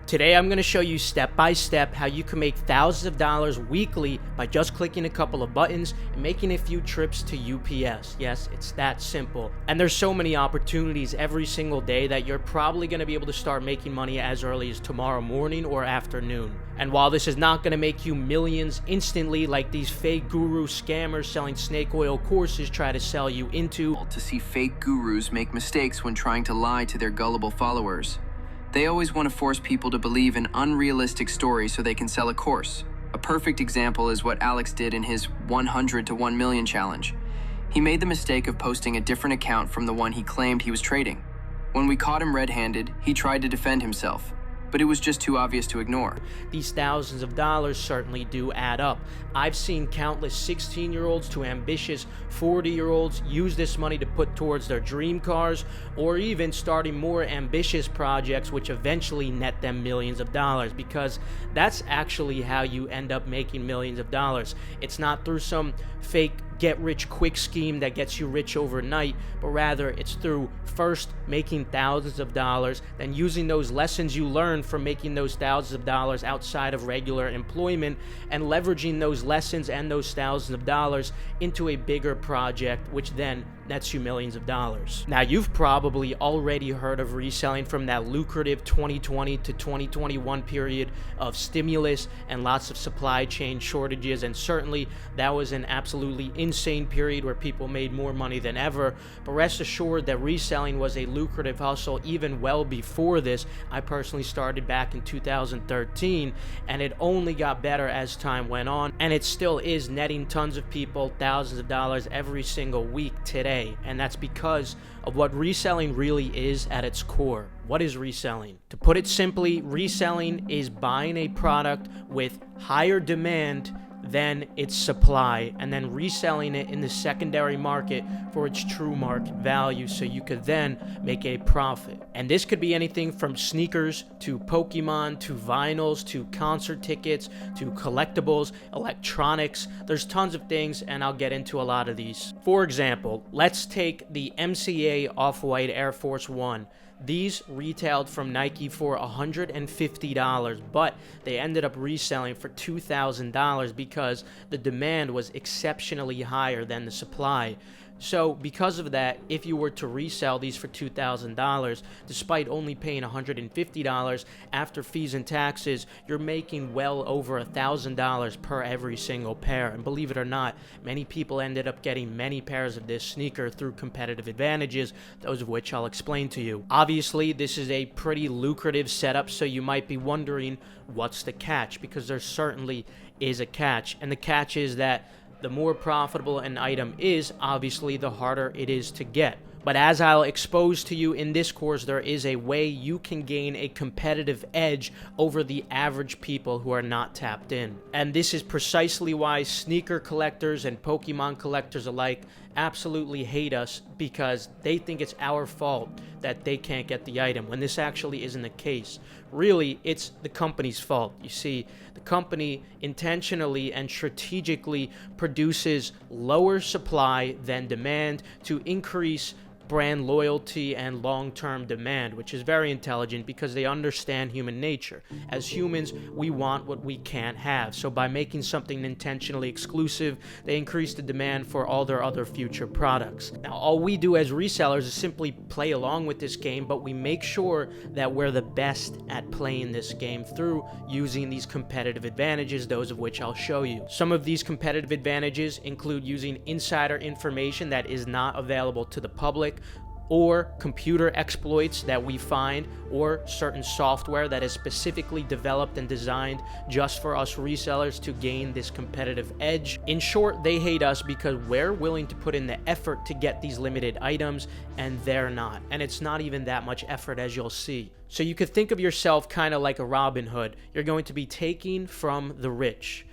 Today I'm going to show you step by step how you can make thousands of dollars weekly by just clicking a couple of buttons and making a few trips to UPS. Yes, it's that simple. And there's so many opportunities every single day that you're probably going to be able to start making money as early as tomorrow morning or afternoon. And while this is not going to make you millions instantly like these fake guru scammers selling snake oil courses try to sell you into, to see fake gurus make mistakes when trying to lie to their gullible followers. They always want to force people to believe an unrealistic story so they can sell a course. A perfect example is what Alex did in his 100 to 1 million challenge. He made the mistake of posting a different account from the one he claimed he was trading. When we caught him red-handed, he tried to defend himself, but it was just too obvious to ignore. These thousands of dollars certainly do add up. I've seen countless 16-year-olds to ambitious 40-year-olds use this money to put towards their dream cars, or even starting more ambitious projects which eventually net them millions of dollars, because that's actually how you end up making millions of dollars. It's not through some fake get-rich-quick scheme that gets you rich overnight, but rather it's through first making thousands of dollars, then using those lessons you learned from making those thousands of dollars outside of regular employment, and leveraging those lessons and those thousands of dollars into a bigger project, which then nets you millions of dollars. Now, you've probably already heard of reselling from that lucrative 2020 to 2021 period of stimulus and lots of supply chain shortages, and certainly that was an absolutely insane period where people made more money than ever. But rest assured that reselling was a lucrative hustle even well before this. I personally started back in 2013, and it only got better as time went on, and it still is netting tons of people thousands of dollars every single week today. And that's because of what reselling really is at its core. What is reselling? To put it simply, reselling is buying a product with higher demand than its supply, and then reselling it in the secondary market for its true market value, so you could then make a profit. And this could be anything from sneakers to Pokemon to vinyls to concert tickets to collectibles, electronics. There's tons of things, and I'll get into a lot of these. For example, let's take the MCA Off-White Air Force One. These retailed from Nike for $150, but they ended up reselling for $2,000 because the demand was exceptionally higher than the supply. So because of that, if you were to resell these for $2,000, despite only paying $150 after fees and taxes, you're making well over $1,000 per every single pair. And believe it or not, many people ended up getting many pairs of this sneaker through competitive advantages, those of which I'll explain to you. Obviously, this is a pretty lucrative setup, so you might be wondering, what's the catch? Because there certainly is a catch, and the catch is that the more profitable an item is, obviously, the harder it is to get. But as I'll expose to you in this course, there is a way you can gain a competitive edge over the average people who are not tapped in. And this is precisely why sneaker collectors and Pokemon collectors alike absolutely hate us, because they think it's our fault that they can't get the item, when this actually isn't the case. Really, it's the company's fault. You see, the company intentionally and strategically produces lower supply than demand to increase brand loyalty and long-term demand, which is very intelligent because they understand human nature. As humans, we want what we can't have. So by making something intentionally exclusive, they increase the demand for all their other future products. Now, all we do as resellers is simply play along with this game, but we make sure that we're the best at playing this game through using these competitive advantages, those of which I'll show you. Some of these competitive advantages include using insider information that is not available to the public, or computer exploits that we find, or certain software that is specifically developed and designed just for us resellers to gain this competitive edge. In short, they hate us because we're willing to put in the effort to get these limited items, and they're not. And it's not even that much effort, as you'll see. So you could think of yourself kind of like a Robin Hood. You're going to be taking from the rich.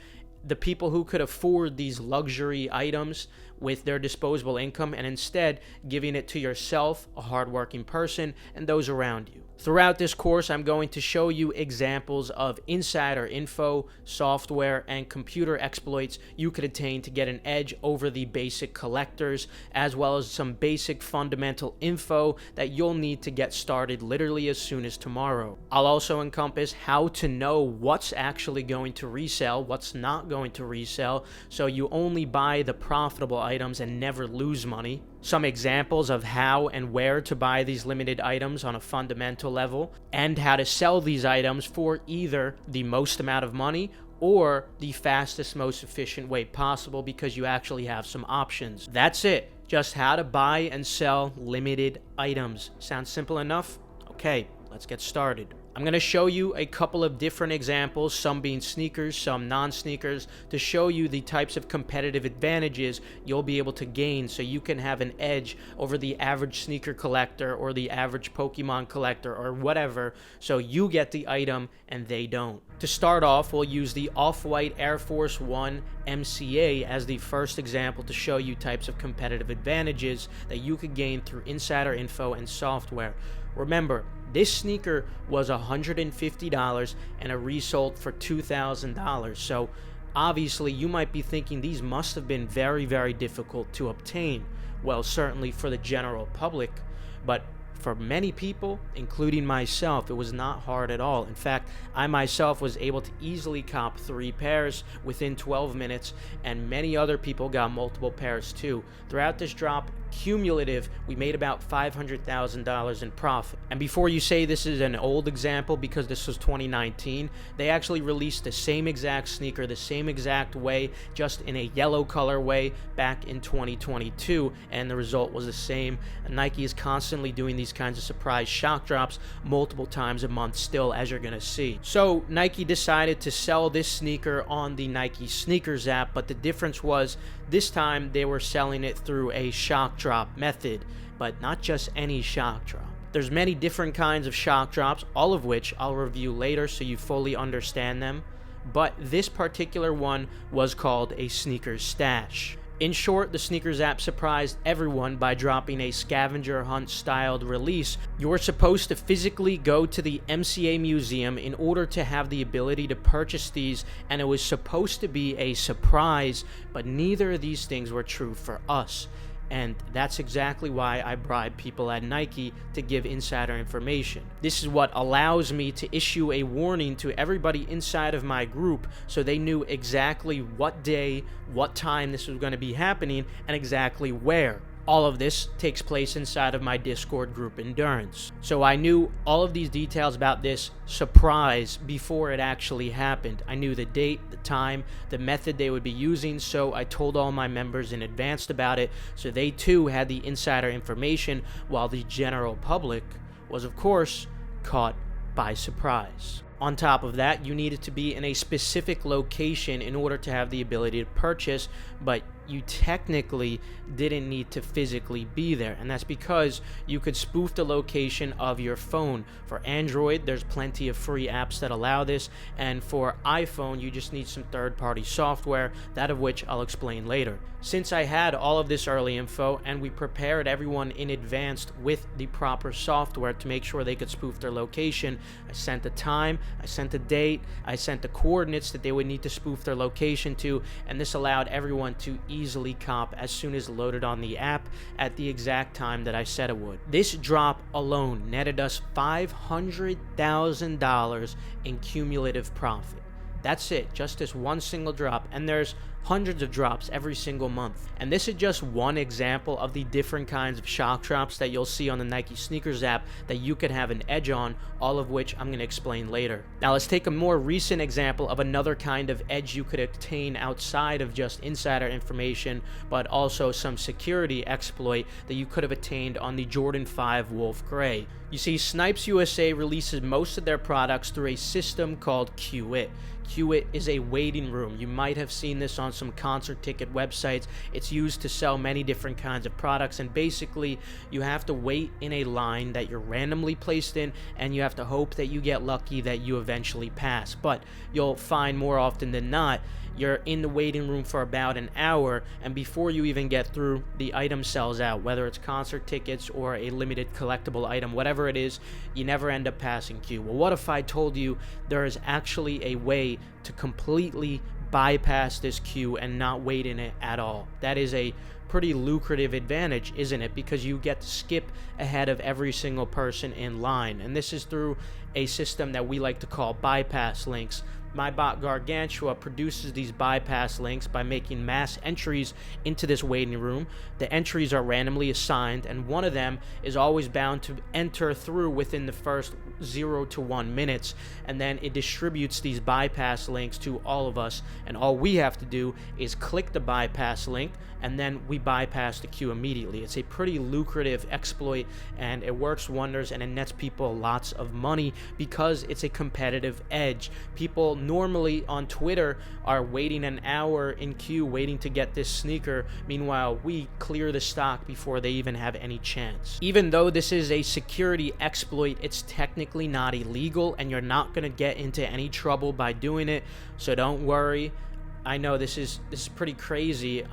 The people who could afford these luxury items with their disposable income and instead giving it to yourself, a hardworking person, and those around you. Throughout this course, I'm going to show you examples of insider info, software, and computer exploits you could attain to get an edge over the basic collectors, as well as some basic fundamental info that you'll need to get started literally as soon as tomorrow. I'll also encompass how to know what's actually going to resell, what's not going to resell, so you only buy the profitable items and never lose money. Some examples of how and where to buy these limited items on a fundamental level, and how to sell these items for either the most amount of money or the fastest, most efficient way possible, because you actually have some options. That's it. Just how to buy and sell limited items. Sounds simple enough? Okay, let's get started. I'm going to show you a couple of different examples, some being sneakers, some non-sneakers, to show you the types of competitive advantages you'll be able to gain so you can have an edge over the average sneaker collector or the average Pokemon collector or whatever, so you get the item and they don't. To start off, we'll use the Off-White Air Force One MCA as the first example to show you types of competitive advantages that you could gain through insider info and software. Remember, this sneaker was $150 and it resold for $2,000. So obviously you might be thinking these must have been very, very difficult to obtain. Well, certainly for the general public, but for many people, including myself, it was not hard at all. In fact, I myself was able to easily cop 3 pairs within 12 minutes, and many other people got multiple pairs too. Throughout this drop, cumulative, we made about $500,000 in profit. And before you say this is an old example because this was 2019, they actually released the same exact sneaker the same exact way, just in a yellow colorway back in 2022, and the result was the same. And Nike is constantly doing these kinds of surprise shock drops multiple times a month still, as you're gonna see. So Nike decided to sell this sneaker on the Nike Sneakers app, but the difference was this time they were selling it through a shock drop method, but not just any shock drop. There's many different kinds of shock drops, all of which I'll review later so you fully understand them, but this particular one was called a Sneakers Stash. In short, the Sneakers app surprised everyone by dropping a scavenger hunt styled release. You were supposed to physically go to the MCA museum in order to have the ability to purchase these, and it was supposed to be a surprise, but neither of these things were true for us. And that's exactly why I bribe people at Nike to give insider information. This is what allows me to issue a warning to everybody inside of my group so they knew exactly what day, what time this was going to be happening, and exactly where. All of this takes place inside of my Discord group, Endurance. So I knew all of these details about this surprise before it actually happened. I knew the date, the time, the method they would be using, so I told all my members in advance about it, so they too had the insider information, while the general public was, of course, caught by surprise. On top of that, you needed to be in a specific location in order to have the ability to purchase, but you technically didn't need to physically be there, and that's because you could spoof the location of your phone. For Android, there's plenty of free apps that allow this, and for iPhone, you just need some third-party software, that of which I'll explain later. Since I had all of this early info and we prepared everyone in advance with the proper software to make sure they could spoof their location, I sent the time, I sent the date, I sent the coordinates that they would need to spoof their location to, and this allowed everyone to easily cop as soon as loaded on the app at the exact time that I said it would. This drop alone netted us $500,000 in cumulative profit. That's it, just this one single drop, and there's hundreds of drops every single month. And this is just one example of the different kinds of shock drops that you'll see on the Nike Sneakers app that you can have an edge on, all of which I'm going to explain later. Now let's take a more recent example of another kind of edge you could obtain outside of just insider information, but also some security exploit that you could have attained on the Jordan 5 Wolf Grey. You see, Snipes USA releases most of their products through a system called Qit. Qit is a waiting room. You might have seen this on some concert ticket websites. It's used to sell many different kinds of products, and basically you have to wait in a line that you're randomly placed in, and you have to hope that you get lucky that you eventually pass. But you'll find more often than not, you're in the waiting room for about an hour, and before you even get through, the item sells out. Whether it's concert tickets or a limited collectible item, whatever it is, you never end up passing queue. Well, what if I told you there is actually a way to completely bypass this queue and not wait in it at all? That is a pretty lucrative advantage, isn't it? Because you get to skip ahead of every single person in line, and this is through a system that we like to call bypass links. My bot Gargantua produces these bypass links by making mass entries into this waiting room. The entries are randomly assigned, and one of them is always bound to enter through within the first 0 to 1 minutes, and then it distributes these bypass links to all of us, and all we have to do is click the bypass link, and then we bypass the queue immediately. It's a pretty lucrative exploit, and it works wonders, and it nets people lots of money because it's a competitive edge. People normally on Twitter are waiting an hour in queue waiting to get this sneaker. Meanwhile, we clear the stock before they even have any chance. Even though this is a security exploit, it's technically not illegal, and you're not going to get into any trouble by doing it, so don't worry. I know this is pretty crazy,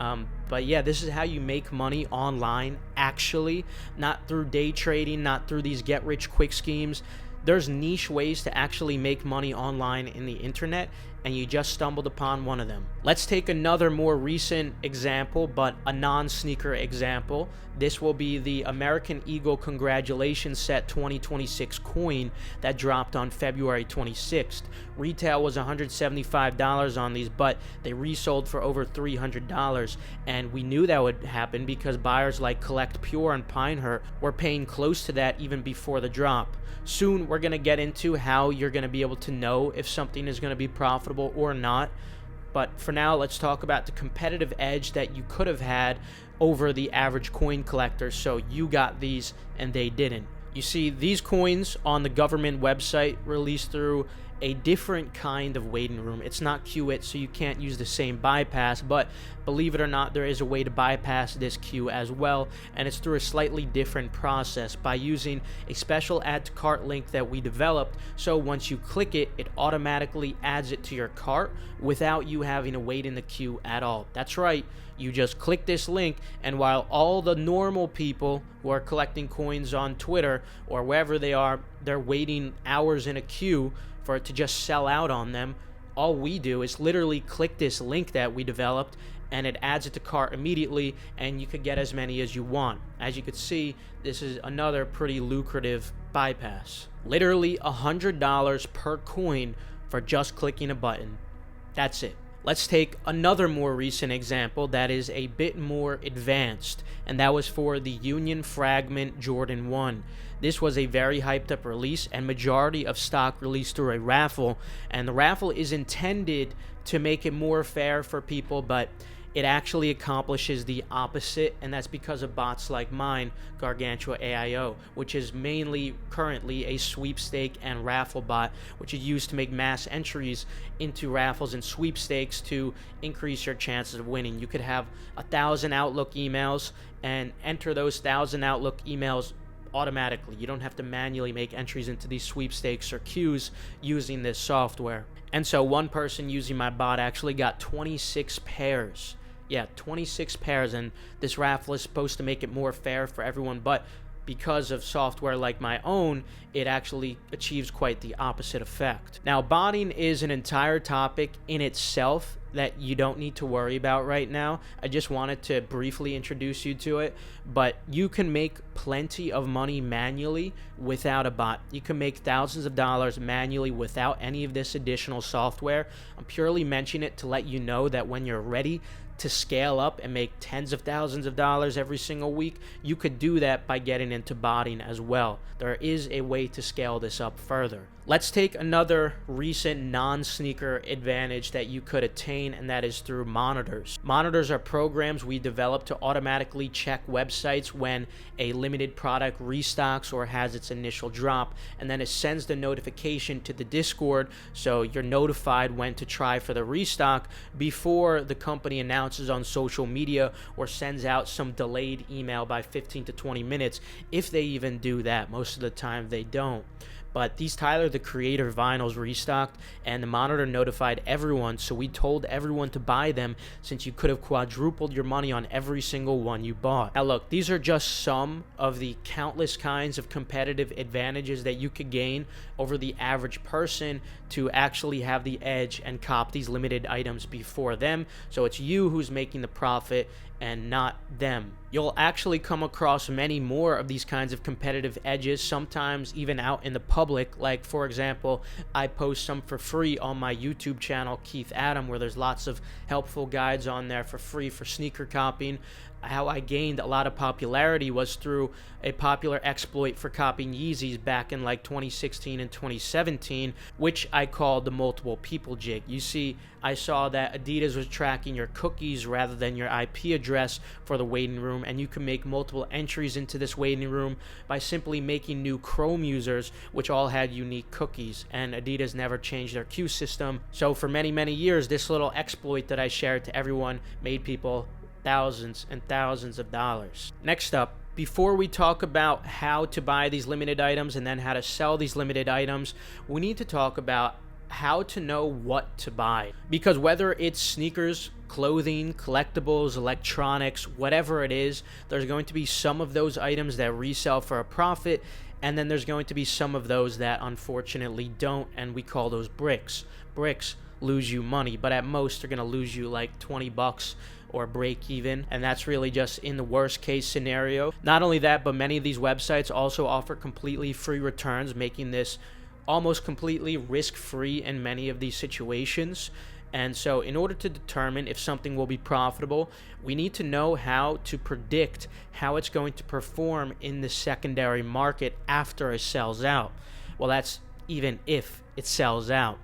but yeah, this is how you make money online, actually, not through day trading, not through these get-rich-quick schemes. There's niche ways to actually make money online in the internet, and you just stumbled upon one of them. Let's take another more recent example, but a non-sneaker example. This will be the American Eagle Congratulations Set 2026 coin that dropped on February 26th. Retail was $175 on these, but they resold for over $300, and we knew that would happen because buyers like Collect Pure and Pinehurt were paying close to that even before the drop. Soon we're going to get into how you're going to be able to know if something is going to be profitable or not. But for now, let's talk about the competitive edge that you could have had over the average coin collector. So you got these and they didn't. You see, these coins on the government website released through a different kind of waiting room. It's not QIT, so you can't use the same bypass, but believe it or not, there is a way to bypass this queue as well, and it's through a slightly different process by using a special add to cart link that we developed. So once you click it, it automatically adds it to your cart without you having to wait in the queue at all. That's right, you just click this link, and while all the normal people who are collecting coins on Twitter or wherever they are, they're waiting hours in a queue for it to just sell out on them, all we do is literally click this link that we developed, and it adds it to cart immediately, and you could get as many as you want. As you could see, this is another pretty lucrative bypass. Literally $100 per coin for just clicking a button. That's it. Let's take another more recent example that is a bit more advanced, and that was for the Union Fragment Jordan 1. This was a very hyped up release, and majority of stock released through a raffle, and the raffle is intended to make it more fair for people, but it actually accomplishes the opposite, and that's because of bots like mine, Gargantua AIO, which is mainly currently a sweepstake and raffle bot, which is used to make mass entries into raffles and sweepstakes to increase your chances of winning. You could have 1,000 Outlook emails and enter those 1,000 Outlook emails automatically. You don't have to manually make entries into these sweepstakes or queues using this software. And so one person using my bot actually got 26 pairs. Yeah, 26 pairs, and this raffle is supposed to make it more fair for everyone, but because of software like my own, it actually achieves quite the opposite effect. Now, botting is an entire topic in itself that you don't need to worry about right now. I just wanted to briefly introduce you to it, but you can make plenty of money manually without a bot. You can make thousands of dollars manually without any of this additional software. I'm purely mentioning it to let you know that when you're ready to scale up and make tens of thousands of dollars every single week, you could do that by getting into botting as well. There is a way to scale this up further. Let's take another recent non-sneaker advantage that you could attain, and that is through monitors. Monitors are programs we develop to automatically check websites when a limited product restocks or has its initial drop, and then it sends the notification to the Discord so you're notified when to try for the restock before the company announces on social media or sends out some delayed email by 15 to 20 minutes, if they even do that. Most of the time they don't. But these Tyler the Creator vinyls restocked, and the monitor notified everyone, so we told everyone to buy them since you could have quadrupled your money on every single one you bought. Now look, these are just some of the countless kinds of competitive advantages that you could gain over the average person to actually have the edge and cop these limited items before them, so it's you who's making the profit and not them. You'll actually come across many more of these kinds of competitive edges, sometimes even out in the public. Like, for example, I post some for free on my YouTube channel, Keith Adam, where there's lots of helpful guides on there for free for sneaker copying. How I gained a lot of popularity was through a popular exploit for copying Yeezys back in like 2016 and 2017, which I called the multiple people jig. You see, I saw that Adidas was tracking your cookies rather than your IP address for the waiting room, and you can make multiple entries into this waiting room by simply making new Chrome users, which all had unique cookies, and Adidas never changed their queue system. So for many, many years, this little exploit that I shared to everyone made people thousands and thousands of dollars. Next up, before we talk about how to buy these limited items and then how to sell these limited items, we need to talk about how to know what to buy. Because whether it's sneakers, clothing, collectibles, electronics, whatever it is, there's going to be some of those items that resell for a profit, and then there's going to be some of those that unfortunately don't, and we call those bricks. Bricks lose you money, but at most they're going to lose you like 20 bucks or break even, and that's really just in the worst case scenario. Not only that, but many of these websites also offer completely free returns, making this almost completely risk-free in many of these situations. And so in order to determine if something will be profitable, we need to know how to predict how it's going to perform in the secondary market after it sells out. Well, that's even if it sells out.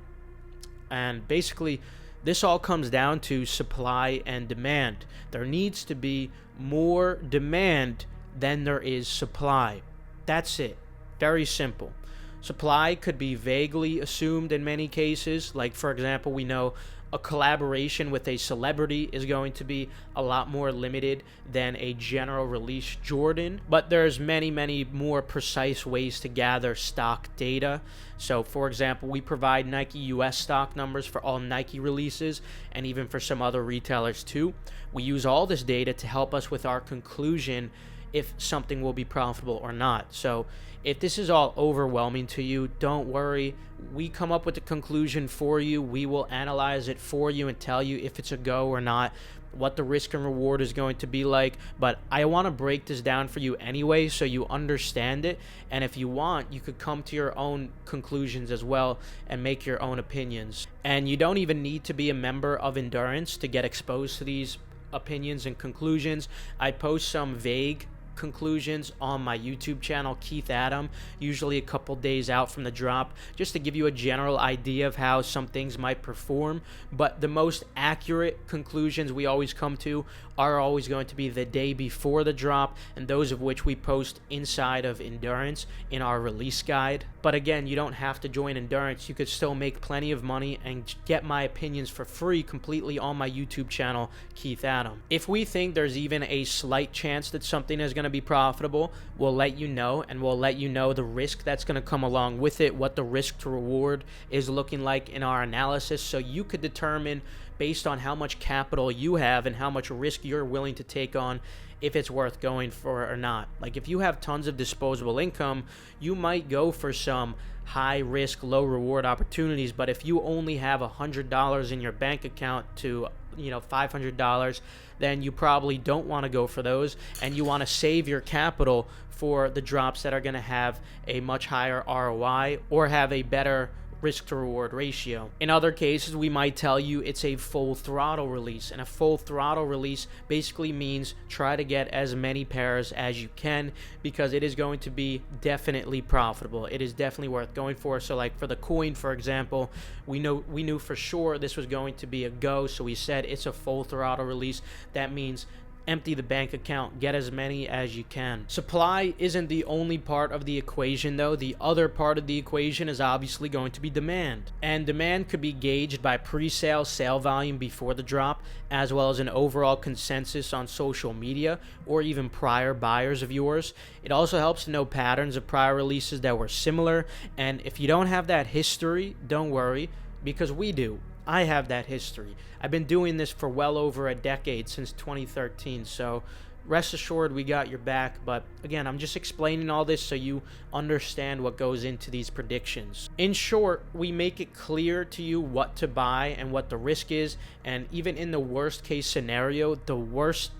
And basically, this all comes down to supply and demand. There needs to be more demand than there is supply. That's it. Very simple. Supply could be vaguely assumed in many cases. Like, for example, we know a collaboration with a celebrity is going to be a lot more limited than a general release Jordan, but there's many more precise ways to gather stock data. So for example, we provide Nike US stock numbers for all Nike releases and even for some other retailers too. We use all this data to help us with our conclusion if something will be profitable or not. So if this is all overwhelming to you, don't worry. We come up with the conclusion for you. We will analyze it for you and tell you if it's a go or not, what the risk and reward is going to be like. But I want to break this down for you anyway so you understand it. And if you want, you could come to your own conclusions as well and make your own opinions. And you don't even need to be a member of Endurance to get exposed to these opinions and conclusions. I post some vague conclusions on my YouTube channel, Keith Adam, usually a couple days out from the drop, just to give you a general idea of how some things might perform. But the most accurate conclusions we always come to are always going to be the day before the drop, and those of which we post inside of Endurance in our release guide. But again, you don't have to join Endurance. You could still make plenty of money and get my opinions for free completely on my YouTube channel, Keith Adam. If we think there's even a slight chance that something is going to be profitable, we'll let you know, and we'll let you know the risk that's going to come along with it, what the risk to reward is looking like in our analysis, so you could determine based on how much capital you have and how much risk you're willing to take on if it's worth going for or not. Like, if you have tons of disposable income, you might go for some high risk, low reward opportunities. But if you only have $100 in your bank account to $500, then you probably don't want to go for those, and you want to save your capital for the drops that are going to have a much higher ROI or have a better risk to reward ratio. In other cases, we might tell you it's a full throttle release, and a full throttle release basically means try to get as many pairs as you can, because it is going to be definitely profitable. It is definitely worth going for. So like for the coin, for example, we knew for sure this was going to be a go, so we said it's a full throttle release. That means empty the bank account, get as many as you can. Supply isn't the only part of the equation though. The other part of the equation is obviously going to be demand. And demand could be gauged by pre-sale sale volume before the drop, as well as an overall consensus on social media or even prior buyers of yours. It also helps to know patterns of prior releases that were similar. And if you don't have that history, don't worry, because we do. I have that history. I've been doing this for well over a decade, since 2013, so rest assured we got your back. But again, I'm just explaining all this so you understand what goes into these predictions. In short, we make it clear to you what to buy and what the risk is, and even in the worst case scenario, the worst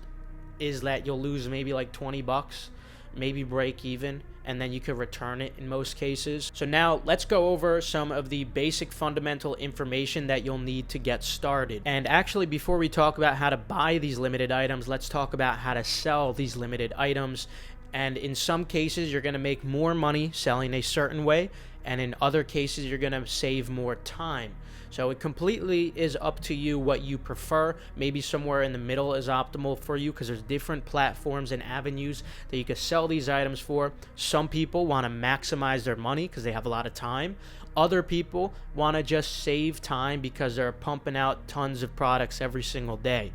is that you'll lose maybe like 20 bucks, maybe break even, and then you could return it in most cases. So now let's go over some of the basic fundamental information that you'll need to get started. And actually, before we talk about how to buy these limited items, let's talk about how to sell these limited items. And in some cases, you're gonna make more money selling a certain way, and in other cases, you're gonna save more time. So it completely is up to you what you prefer. Maybe somewhere in the middle is optimal for you, because there's different platforms and avenues that you can sell these items for. Some people want to maximize their money because they have a lot of time. Other people want to just save time because they're pumping out tons of products every single day.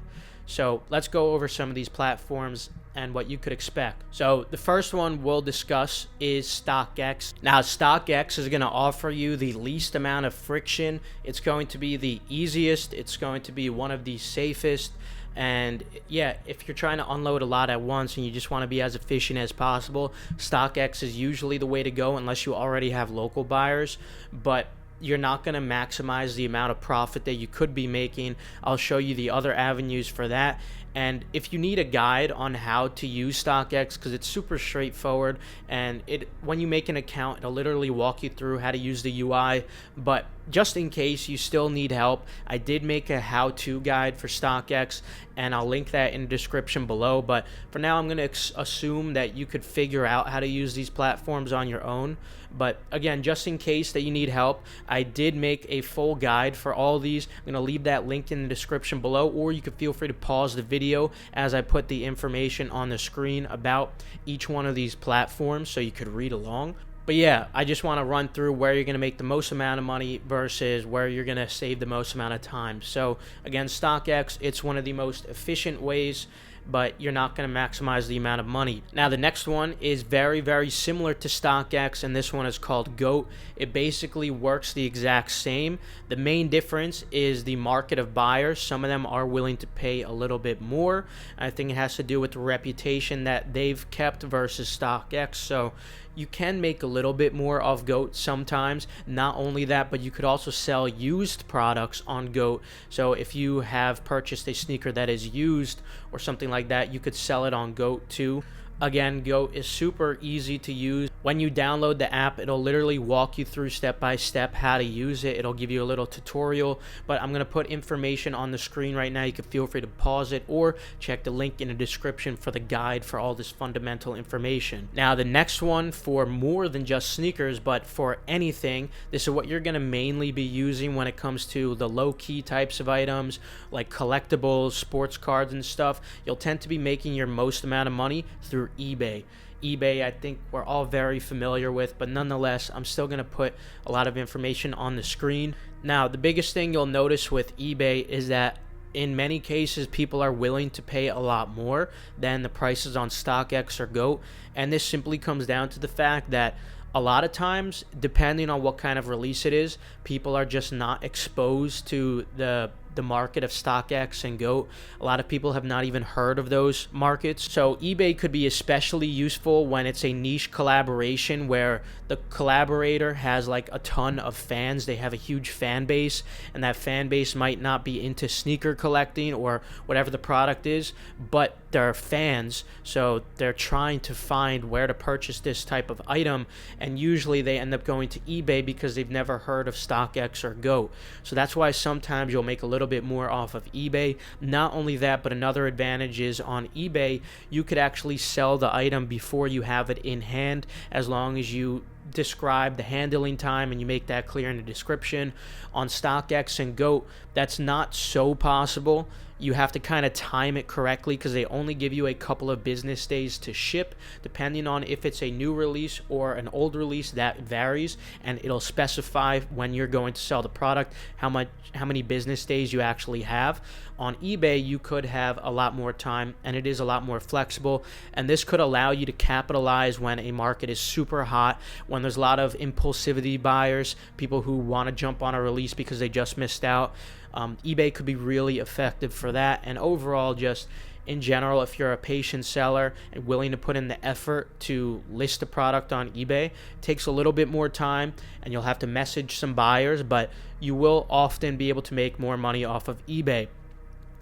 So let's go over some of these platforms and what you could expect. So the first one we'll discuss is StockX. Now StockX is going to offer you the least amount of friction. It's going to be the easiest. It's going to be one of the safest. And yeah, if you're trying to unload a lot at once and you just want to be as efficient as possible, StockX is usually the way to go unless you already have local buyers. But you're not going to maximize the amount of profit that you could be making. I'll show you the other avenues for that. And if you need a guide on how to use StockX, because it's super straightforward, and when you make an account, it'll literally walk you through how to use the UI. But just in case you still need help, I did make a how-to guide for StockX, and I'll link that in the description below. But for now, I'm going to assume that you could figure out how to use these platforms on your own. But again, just in case that you need help, I did make a full guide for all these. I'm going to leave that link in the description below, or you could feel free to pause the video as I put the information on the screen about each one of these platforms so you could read along. But yeah, I just want to run through where you're going to make the most amount of money versus where you're going to save the most amount of time. So again, StockX, it's one of the most efficient ways, but you're not going to maximize the amount of money. Now the next one is very, very similar to StockX, and this one is called GOAT. It basically works the exact same. The main difference is the market of buyers. Some of them are willing to pay a little bit more. I think it has to do with the reputation that they've kept versus StockX. So you can make a little bit more off GOAT sometimes. Not only that, but you could also sell used products on GOAT. So if you have purchased a sneaker that is used or something like that, you could sell it on GOAT too. Again, GOAT is super easy to use. When you download the app, it'll literally walk you through step by step how to use it. It'll give you a little tutorial, but I'm going to put information on the screen right now. You can feel free to pause it or check the link in the description for the guide for all this fundamental information. Now, the next one, for more than just sneakers, but for anything, this is what you're going to mainly be using when it comes to the low-key types of items like collectibles, sports cards, and stuff. You'll tend to be making your most amount of money through eBay. eBay, I think we're all very familiar with, but nonetheless, I'm still going to put a lot of information on the screen. Now, the biggest thing you'll notice with eBay is that in many cases, people are willing to pay a lot more than the prices on StockX or GOAT, and this simply comes down to the fact that a lot of times, depending on what kind of release it is, people are just not exposed to the the market of StockX and GOAT. A lot of people have not even heard of those markets. So eBay could be especially useful when it's a niche collaboration where the collaborator has like a ton of fans. They have a huge fan base, and that fan base might not be into sneaker collecting or whatever the product is, but they're fans, so they're trying to find where to purchase this type of item, and usually they end up going to eBay because they've never heard of StockX or GOAT. So that's why sometimes you'll make a little bit more off of eBay. Not only that, but another advantage is on eBay, you could actually sell the item before you have it in hand, as long as you describe the handling time and you make that clear in the description. On StockX and GOAT, that's not so possible. You have to kind of time it correctly because they only give you a couple of business days to ship. Depending on if it's a new release or an old release, that varies, and it'll specify when you're going to sell the product, how many business days you actually have. On eBay, you could have a lot more time, and it is a lot more flexible, and this could allow you to capitalize when a market is super hot, when there's a lot of impulsivity buyers, people who want to jump on a release because they just missed out. eBay could be really effective for that. And overall, just in general, if you're a patient seller and willing to put in the effort to list a product on eBay, it takes a little bit more time and you'll have to message some buyers, but you will often be able to make more money off of eBay.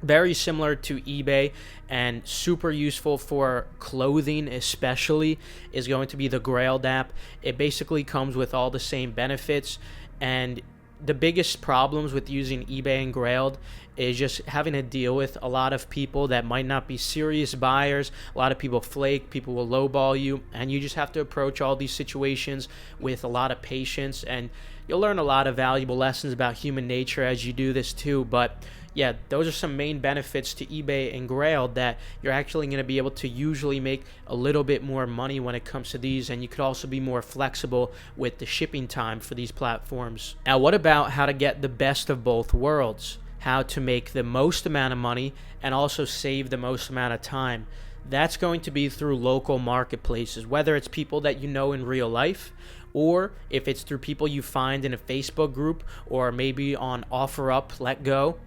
Very similar to eBay and super useful for clothing especially is going to be the Grailed app. It basically comes with all the same benefits, and the biggest problems with using eBay and Grailed is just having to deal with a lot of people that might not be serious buyers. A lot of people flake, people will lowball you, and you just have to approach all these situations with a lot of patience, and you'll learn a lot of valuable lessons about human nature as you do this too. But yeah, those are some main benefits to eBay and Grailed, that you're actually going to be able to usually make a little bit more money when it comes to these, and you could also be more flexible with the shipping time for these platforms. Now, what about how to get the best of both worlds? How to make the most amount of money and also save the most amount of time? That's going to be through local marketplaces, whether it's people that you know in real life, or if it's through people you find in a Facebook group, or maybe on OfferUp, Let Go.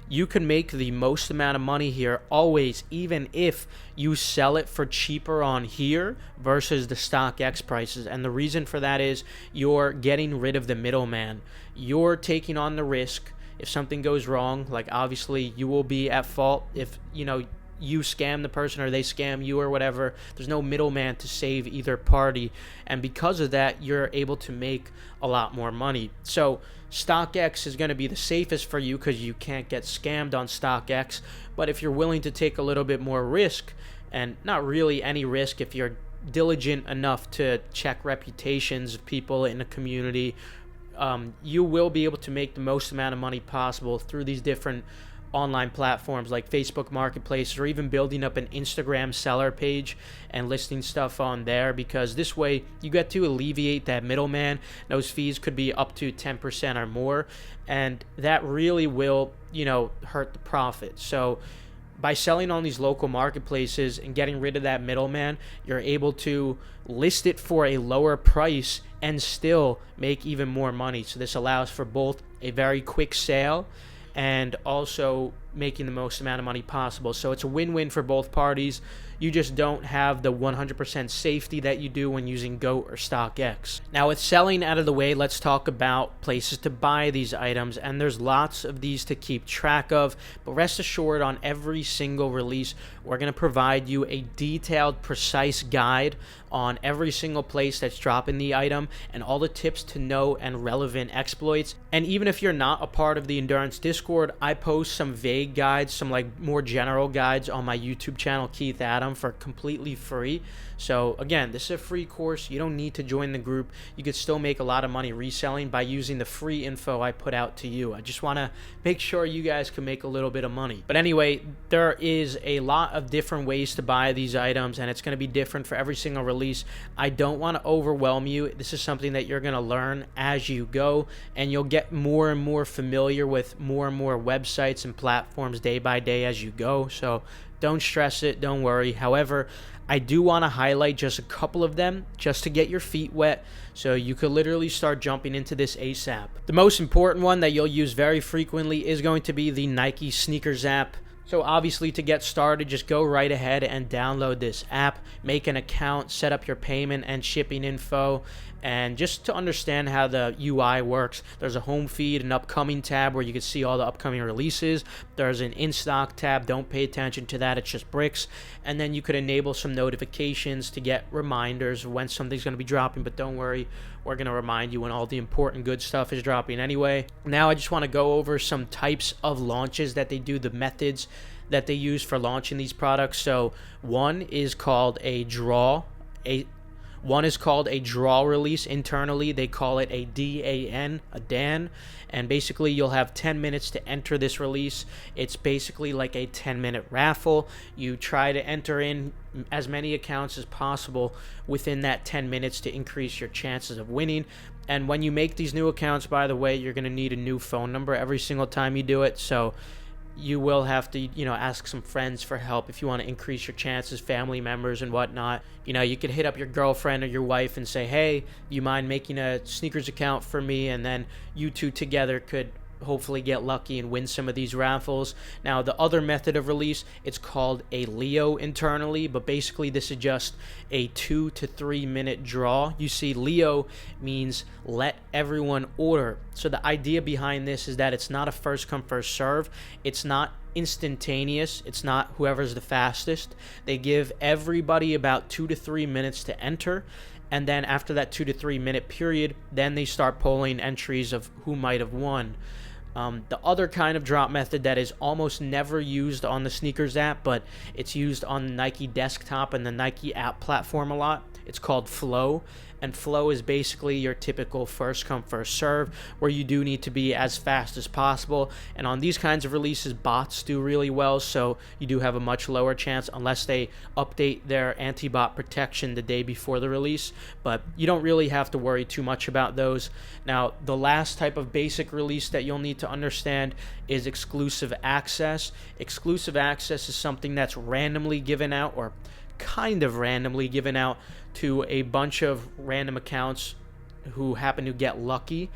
You can make the most amount of money here always, even if you sell it for cheaper on here versus the StockX prices. And the reason for that is you're getting rid of the middleman. You're taking on the risk. If something goes wrong, like obviously you will be at fault if you scam the person or they scam you or whatever. There's no middleman to save either party, and because of that, you're able to make a lot more money. So StockX is going to be the safest for you because you can't get scammed on StockX. But if you're willing to take a little bit more risk, and not really any risk if you're diligent enough to check reputations of people in the community, you will be able to make the most amount of money possible through these different online platforms like Facebook Marketplace, or even building up an Instagram seller page and listing stuff on there, because this way you get to alleviate that middleman. Those fees could be up to 10% or more, and that really will, hurt the profit. So by selling on these local marketplaces and getting rid of that middleman, you're able to list it for a lower price and still make even more money. So this allows for both a very quick sale and also making the most amount of money possible. So it's a win-win for both parties. You just don't have the 100% safety that you do when using GOAT or StockX. Now, with selling out of the way, let's talk about places to buy these items, and there's lots of these to keep track of, but rest assured, on every single release, we're going to provide you a detailed, precise guide on every single place that's dropping the item and all the tips to know and relevant exploits. And even if you're not a part of the Endurance Discord, I post some vague guides, some like more general guides on my YouTube channel, Keith Adam, for completely free. So again, this is a free course. You don't need to join the group. You could still make a lot of money reselling by using the free info I put out to you. I just want to make sure you guys can make a little bit of money. But anyway, there is a lot of different ways to buy these items, and it's going to be different for every single release. I don't want to overwhelm you. This is something that you're going to learn as you go, and you'll get more and more familiar with more and more websites and platforms platforms day by day as you go, so don't stress it, don't worry. However, I do want to highlight just a couple of them just to get your feet wet so you could literally start jumping into this ASAP. The most important one that you'll use very frequently is going to be the Nike Sneakers app. So obviously, to get started, just go right ahead and download this app, make an account, set up your payment and shipping info, and just to understand how the UI works, there's a home feed, an upcoming tab where you can see all the upcoming releases. There's an in-stock tab. Don't pay attention to that. It's just bricks. And then you could enable some notifications to get reminders of when something's going to be dropping, but don't worry, we're going to remind you when all the important good stuff is dropping anyway. Now I just want to go over some types of launches that they do, the methods that they use for launching these products. So one is called a draw release. Internally, they call it a DAN, a DAN, and basically you'll have 10 minutes to enter this release. It's basically like a 10-minute raffle. You try to enter in as many accounts as possible within that 10 minutes to increase your chances of winning. And when you make these new accounts, by the way, you're going to need a new phone number every single time you do it. So you will have to, ask some friends for help if you want to increase your chances, family members and whatnot. You could hit up your girlfriend or your wife and say, hey, you mind making a sneakers account for me? And then you two together could hopefully get lucky and win some of these raffles. Now, the other method of release, it's called a Leo internally, but basically this is just a 2 to 3 minute draw. You see, Leo means let everyone order. So the idea behind this is that it's not a first come first serve. It's not instantaneous. It's not whoever's the fastest. They give everybody about 2 to 3 minutes to enter. And then after that 2 to 3 minute period, then they start polling entries of who might have won. The other kind of drop method that is almost never used on the sneakers app, but it's used on the Nike desktop and the Nike app platform a lot, it's called Flow. And Flow is basically your typical first come first serve, where you do need to be as fast as possible. And on these kinds of releases, bots do really well, so you do have a much lower chance unless they update their anti-bot protection the day before the release. But you don't really have to worry too much about those. Now, the last type of basic release that you'll need to understand is exclusive access. Exclusive access is something that's randomly given out, or kind of randomly given out, to a bunch of random accounts who happen to get lucky.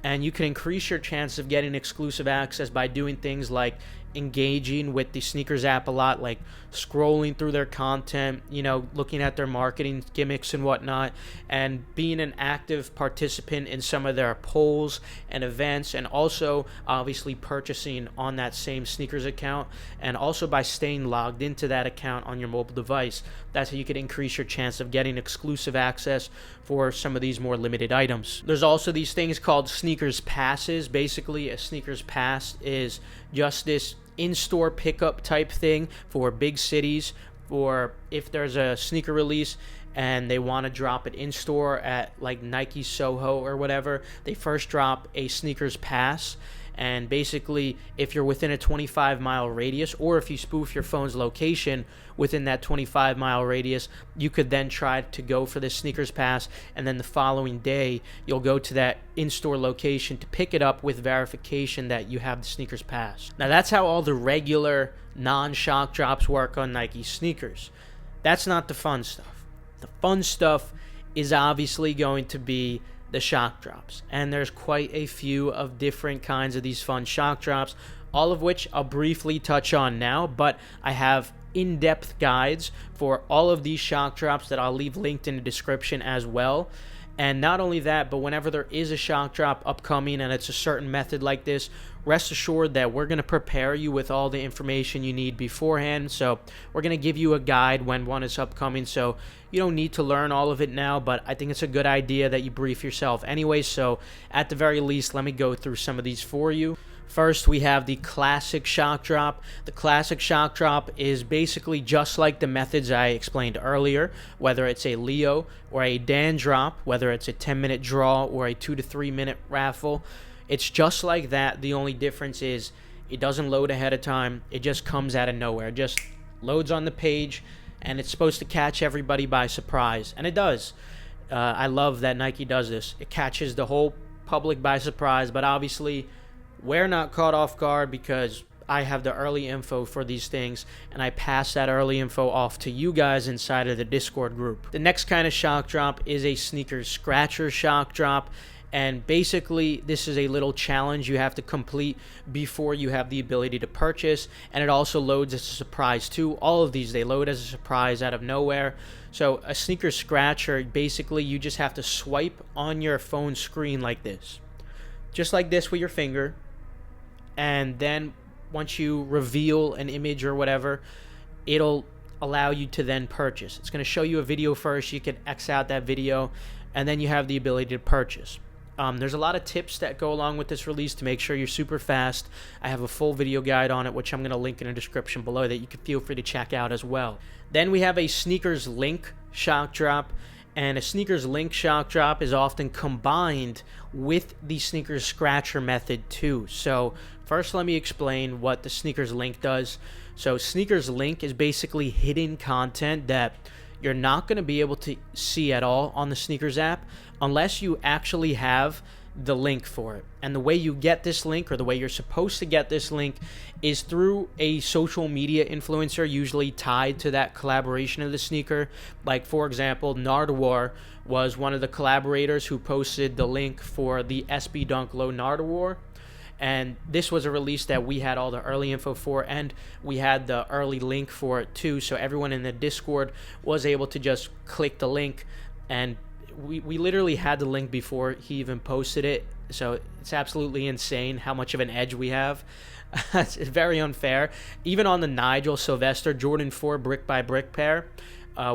And you can increase your chance of getting exclusive access by doing things like engaging with the sneakers app a lot, like scrolling through their content, looking at their marketing gimmicks and whatnot, and being an active participant in some of their polls and events, and also obviously purchasing on that same sneakers account, and also by staying logged into that account on your mobile device. That's how you can increase your chance of getting exclusive access for some of these more limited items. There's also these things called sneakers passes. Basically, a sneakers pass is just this in-store pickup type thing for big cities, for if there's a sneaker release and they want to drop it in-store at like Nike Soho or whatever, they first drop a sneakers pass. And basically, if you're within a 25-mile radius, or if you spoof your phone's location within that 25-mile radius, you could then try to go for this sneakers pass, and then the following day, you'll go to that in-store location to pick it up with verification that you have the sneakers pass. Now, that's how all the regular non-shock drops work on Nike sneakers. That's not the fun stuff. The fun stuff is obviously going to be the shock drops, and there's quite a few of different kinds of these fun shock drops, all of which I'll briefly touch on now, but I have in-depth guides for all of these shock drops that I'll leave linked in the description as well. And not only that, but whenever there is a shock drop upcoming and it's a certain method like this, rest assured that we're going to prepare you with all the information you need beforehand. So we're going to give you a guide when one is upcoming, so you don't need to learn all of it now, but I think it's a good idea that you brief yourself anyway. So at the very least, let me go through some of these for you. First, we have the classic shock drop. The classic shock drop is basically just like the methods I explained earlier, whether it's a Leo or a Dan drop, whether it's a 10-minute draw or a 2 to 3 minute raffle. It's just like that. The only difference is it doesn't load ahead of time. It just comes out of nowhere. It just loads on the page, and it's supposed to catch everybody by surprise. And it does. I love that Nike does this. It catches the whole public by surprise, but obviously we're not caught off guard because I have the early info for these things, and I pass that early info off to you guys inside of the Discord group. The next kind of shock drop is a SNKRS Scratcher shock drop. And basically, this is a little challenge you have to complete before you have the ability to purchase. And it also loads as a surprise too. All of these, they load as a surprise out of nowhere. So a SNKRS Scratcher, basically, you just have to swipe on your phone screen like this. Just like this with your finger. And then once you reveal an image or whatever, it'll allow you to then purchase. It's going to show you a video first. You can X out that video, and then you have the ability to purchase. There's a lot of tips that go along with this release to make sure you're super fast. I have a full video guide on it, which I'm going to link in the description below that you can feel free to check out as well. Then we have a SNKRS Link shock drop, and a SNKRS Link shock drop is often combined with the SNKRS Scratcher method too. So first let me explain what the SNKRS Link does. So SNKRS Link is basically hidden content that you're not going to be able to see at all on the SNKRS app unless you actually have the link for it. And the way you get this link, or the way you're supposed to get this link, is through a social media influencer, usually tied to that collaboration of the sneaker. Like, for example, Nardwuar was one of the collaborators who posted the link for the SB Dunk Low Nardwuar. And this was a release that we had all the early info for, and we had the early link for it too. So everyone in the Discord was able to just click the link, and we literally had the link before he even posted it. So it's absolutely insane how much of an edge we have. It's very unfair. Even on the Nigel Sylvester Jordan 4 brick by brick pair,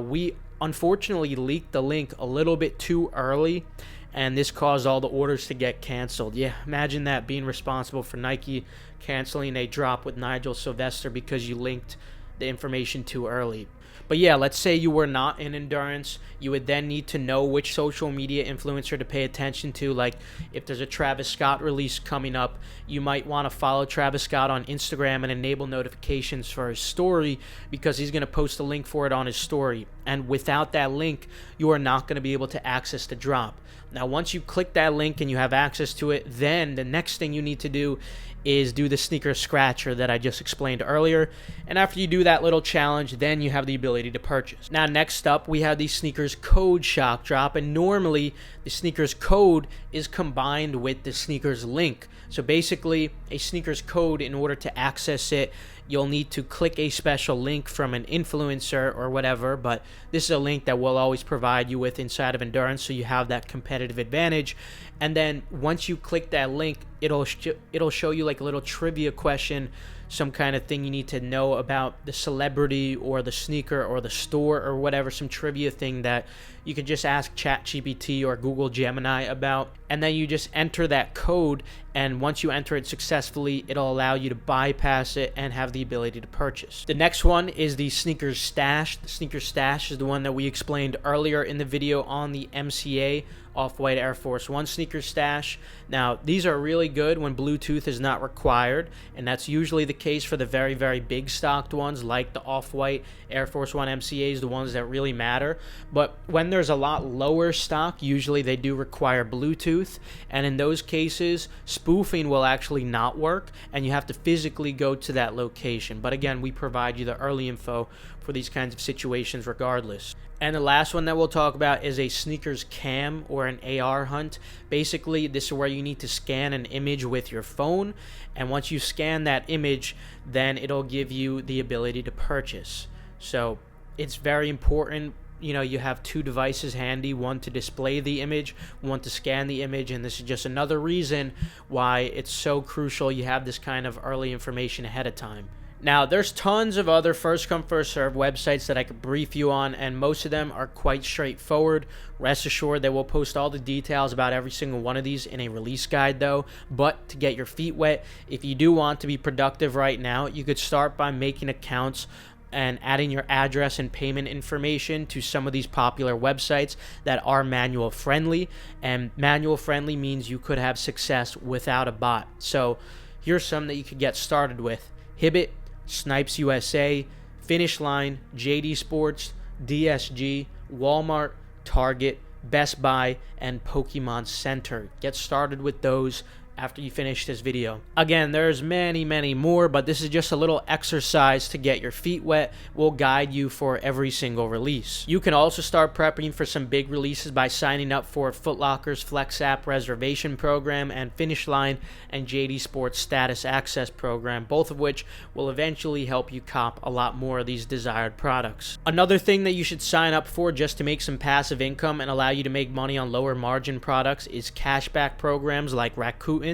we unfortunately leaked the link a little bit too early, and this caused all the orders to get canceled. Yeah, imagine that, being responsible for Nike canceling a drop with Nigel Sylvester because you linked the information too early. But yeah, let's say you were not in endurance. You would then need to know which social media influencer to pay attention to. Like, if there's a Travis Scott release coming up, you might want to follow Travis Scott on Instagram and enable notifications for his story, because he's going to post a link for it on his story. And without that link, you are not going to be able to access the drop. Now, once you click that link and you have access to it, then the next thing you need to do is do the SNKRS Scratcher that I just explained earlier. And after you do that little challenge, then you have the ability to purchase. Now, next up, we have the SNKRS Code shock drop. And normally, the SNKRS Code is combined with the SNKRS Link. So basically, a SNKRS Code, in order to access it, you'll need to click a special link from an influencer or whatever, but this is a link that we'll always provide you with inside of Endurance, so you have that competitive advantage. And then once you click that link, it'll show you like a little trivia question, some kind of thing you need to know about the celebrity or the sneaker or the store or whatever, some trivia thing that you could just ask ChatGPT or Google Gemini about. And then you just enter that code, and once you enter it successfully, it'll allow you to bypass it and have the ability to purchase. The next one is the SNKRS Stash. The SNKRS Stash is the one that we explained earlier in the video on the MCA Off-White Air Force 1 SNKRS Stash. Now, these are really good when Bluetooth is not required, and that's usually the case for the very, very big stocked ones like the Off-White Air Force 1 MCAs, the ones that really matter. But when there's a lot lower stock, usually they do require Bluetooth, and in those cases, spoofing will actually not work, and you have to physically go to that location. But again, we provide you the early info for these kinds of situations regardless. And the last one that we'll talk about is a SNKRS Cam, or an AR hunt. Basically, this is where you need to scan an image with your phone, and once you scan that image, then it'll give you the ability to purchase. So it's very important, you know, you have two devices handy, one to display the image, one to scan the image, and this is just another reason why it's so crucial you have this kind of early information ahead of time. Now, there's tons of other first come first serve websites that I could brief you on, and most of them are quite straightforward. Rest assured that we'll post all the details about every single one of these in a release guide though. But to get your feet wet, if you do want to be productive right now, you could start by making accounts and adding your address and payment information to some of these popular websites that are manual friendly. And manual friendly means you could have success without a bot. So here's some that you could get started with: Hibbett, Snipes USA, Finish Line, JD Sports, DSG, Walmart, Target, Best Buy, and Pokemon Center. Get started with those after you finish this video. Again, there's many more, but this is just a little exercise to get your feet wet. We'll guide you for every single release. You can also start prepping for some big releases by signing up for Foot Locker's Flex App reservation program and Finish Line and JD Sports Status Access program, both of which will eventually help you cop a lot more of these desired products. Another thing that you should sign up for just to make some passive income and allow you to make money on lower margin products is cashback programs like Rakuten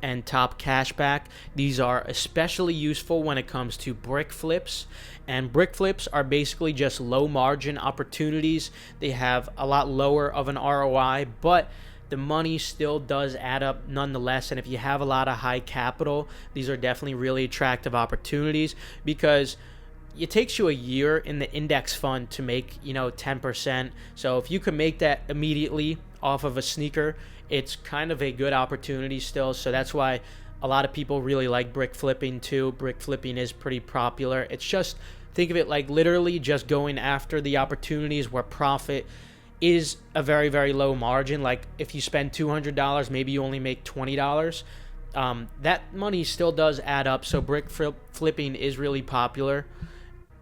and Top Cashback. These are especially useful when it comes to brick flips, and brick flips are basically just low margin opportunities. They have a lot lower of an ROI, but the money still does add up nonetheless. And if you have a lot of high capital, these are definitely really attractive opportunities, because it takes you a year in the index fund to make 10%. So if you can make that immediately off of a sneaker, it's kind of a good opportunity still. So that's why a lot of people really like brick flipping too. Brick flipping is pretty popular. It's just, think of it like literally just going after the opportunities where profit is a very low margin. Like if you spend $200, maybe you only make $20. That money still does add up. So brick flipping is really popular.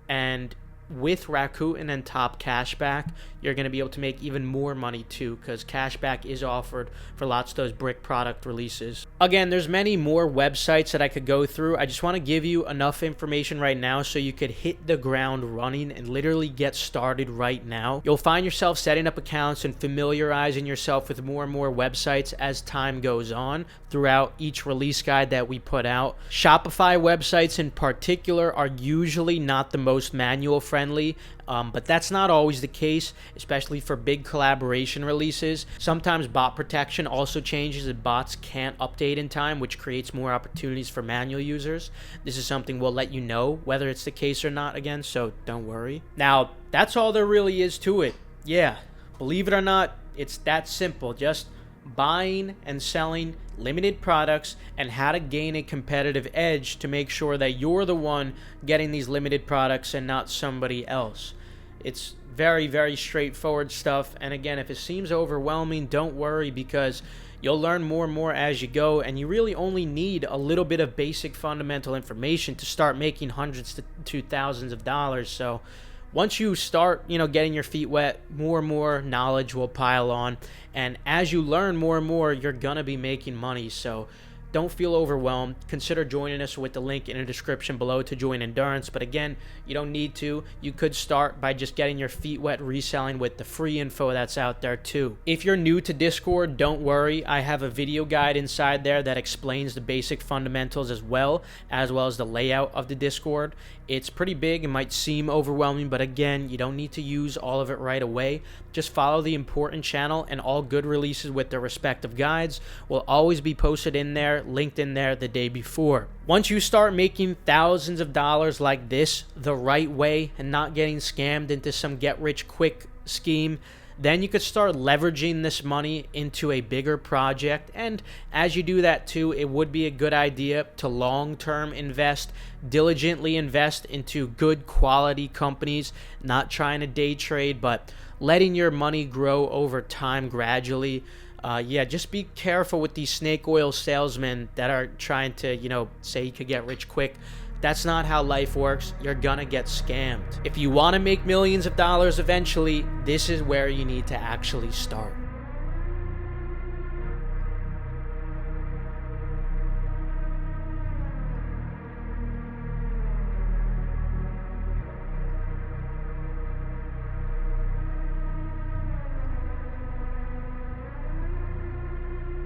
And with Rakuten and Top Cashback, you're going to be able to make even more money too, because cashback is offered for lots of those brick product releases. Again, there's many more websites that I could go through. I just want to give you enough information right now so you could hit the ground running and literally get started right now. You'll find yourself setting up accounts and familiarizing yourself with more and more websites as time goes on throughout each release guide that we put out. Shopify websites in particular are usually not the most manual friendly, but that's not always the case, especially for big collaboration releases. Sometimes bot protection also changes and bots can't update in time, which creates more opportunities for manual users. This is something we'll let you know whether it's the case or not again, so don't worry. Now, that's all there really is to it. Yeah, believe it or not, it's that simple. Just buying and selling limited products and how to gain a competitive edge to make sure that you're the one getting these limited products and not somebody else. It's very straightforward stuff. And again, if it seems overwhelming, don't worry, because you'll learn more and more as you go, and you really only need a little bit of basic fundamental information to start making hundreds to thousands of dollars. So once you start, getting your feet wet, more and more knowledge will pile on. And as you learn more and more, you're going to be making money. So don't feel overwhelmed. Consider joining us with the link in the description below to join Endurance. But again, you don't need to. You could start by just getting your feet wet reselling with the free info that's out there too. If you're new to Discord, don't worry. I have a video guide inside there that explains the basic fundamentals as well as the layout of the Discord. It's pretty big. It might seem overwhelming, but again, you don't need to use all of it right away. Just follow the important channel, and all good releases with their respective guides will always be posted in there, linked in there the day before. Once you start making thousands of dollars like this the right way and not getting scammed into some get-rich-quick scheme, then you could start leveraging this money into a bigger project. And as you do that too, it would be a good idea to long-term invest, diligently invest into good quality companies, not trying to day trade, but letting your money grow over time gradually. Just be careful with these snake oil salesmen that are trying to, say you could get rich quick. That's not how life works. You're gonna get scammed. If you want to make millions of dollars eventually, this is where you need to actually start.